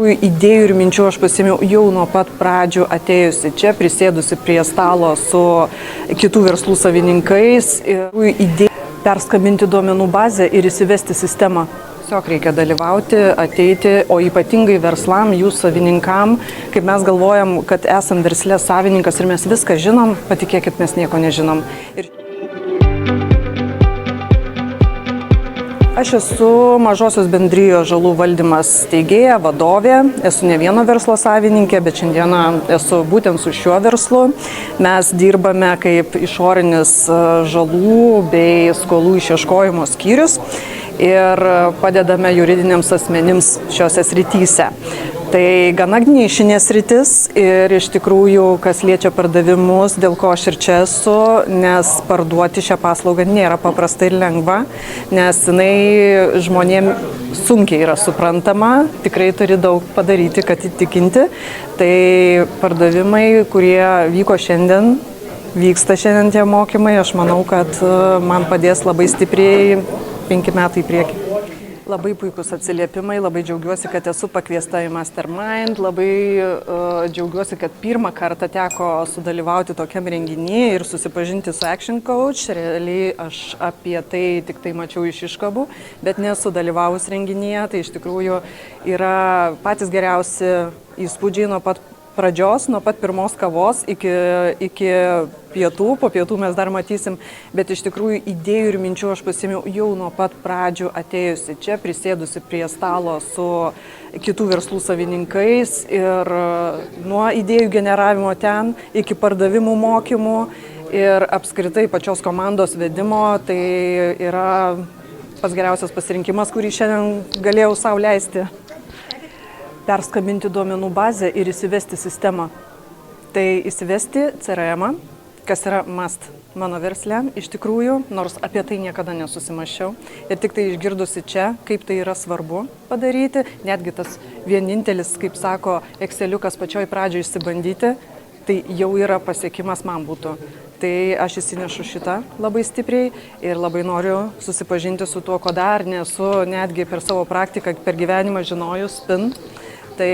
Idėjų ir minčių aš pasėmiau jau nuo pat pradžių atėjusi čia, prisėdusi prie stalo su kitų verslų savininkais. Idėja perskambinti duomenų bazę ir įsivesti sistemą. Tiesiog reikia dalyvauti, ateiti, o ypatingai verslam, jų savininkam, kaip mes galvojam, kad esam versle savininkas ir mes viską žinom, patikėkit, mes nieko nežinom. Aš esu Mažosios bendrijos žalų valdymas steigėja, vadovė, esu ne vieno verslo savininkė, bet šiandieną esu būtent su šiuo verslu. Mes dirbame kaip išorinis žalų bei skolų išieškojimo skyrius ir padedame juridiniams asmenims šiose srityse. Tai gana nišinė sritis ir iš tikrųjų, kas liečia pardavimus, dėl ko aš ir čia esu, nes parduoti šią paslaugą nėra paprasta ir lengva, nes jinai žmonėm sunkiai yra suprantama, tikrai turi daug padaryti, kad įtikinti. Tai pardavimai, kurie vyko šiandien, vyksta šiandien tie mokymai, aš manau, kad man padės labai stipriai 5 metai į priekį. Labai puikus atsiliepimai, labai džiaugiuosi, kad esu pakviesta į Mastermind, labai džiaugiuosi, kad pirmą kartą teko sudalyvauti tokiam renginyje ir susipažinti su Action Coach. Realiai aš apie tai tik tai mačiau iš iškabų, bet nesu dalyvavus renginyje, tai iš tikrųjų yra patys geriausi įspūdžiai nuo pat pradžios, nuo pat pirmos kavos iki pietų, po pietų mes dar matysim, bet iš tikrųjų idėjų ir minčių aš pasėmiau jau nuo pat pradžių atėjusi čia, prisėdusi prie stalo su kitų verslų savininkais ir nuo idėjų generavimo ten iki pardavimų mokymų ir apskritai pačios komandos vedimo, tai yra pats geriausias pasirinkimas, kurį šiandien galėjau sau leisti. Perskambinti duomenų bazę ir įsivesti sistemą. Tai įsivesti CRM, kas yra must mano versle, iš tikrųjų, nors apie tai niekada nesusimaščiau. Ir tik tai išgirdusi čia, kaip tai yra svarbu padaryti, netgi tas vienintelis, kaip sako, Exceliukas pačioj pradžioje išsibandyti, tai jau yra pasiekimas man būtų. Tai aš įsinešu šitą labai stipriai ir labai noriu susipažinti su tuo, ko dar nesu netgi per savo praktiką, per gyvenimą žinojus PIN. Tai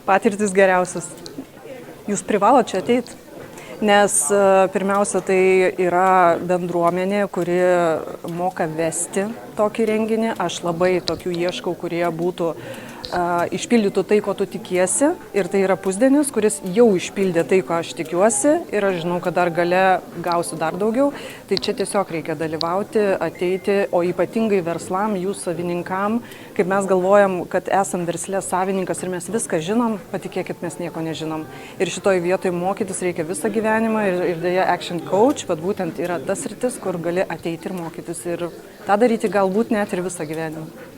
patirtis geriausias. Jūs privalote čia ateiti, nes pirmiausia tai yra bendruomenė, kuri moka vesti tokį renginį. Aš labai tokių ieškau, kurie būtų išpildytų tai, ko tu tikiesi, ir tai yra pusdienis, kuris jau išpildė tai, ko aš tikiuosi, ir aš žinau, kad dar gale gausiu dar daugiau. Tai čia tiesiog reikia dalyvauti, ateiti, o ypatingai verslam, jų savininkam, kaip mes galvojam, kad esam versle savininkas ir mes viską žinom, patikėkit, mes nieko nežinom. Ir šitoj vietoj mokytis reikia visą gyvenimą ir dėja Action Coach, bet būtent yra tas sritis, kur gali ateiti ir mokytis ir tą daryti galbūt net ir visą gyvenimą.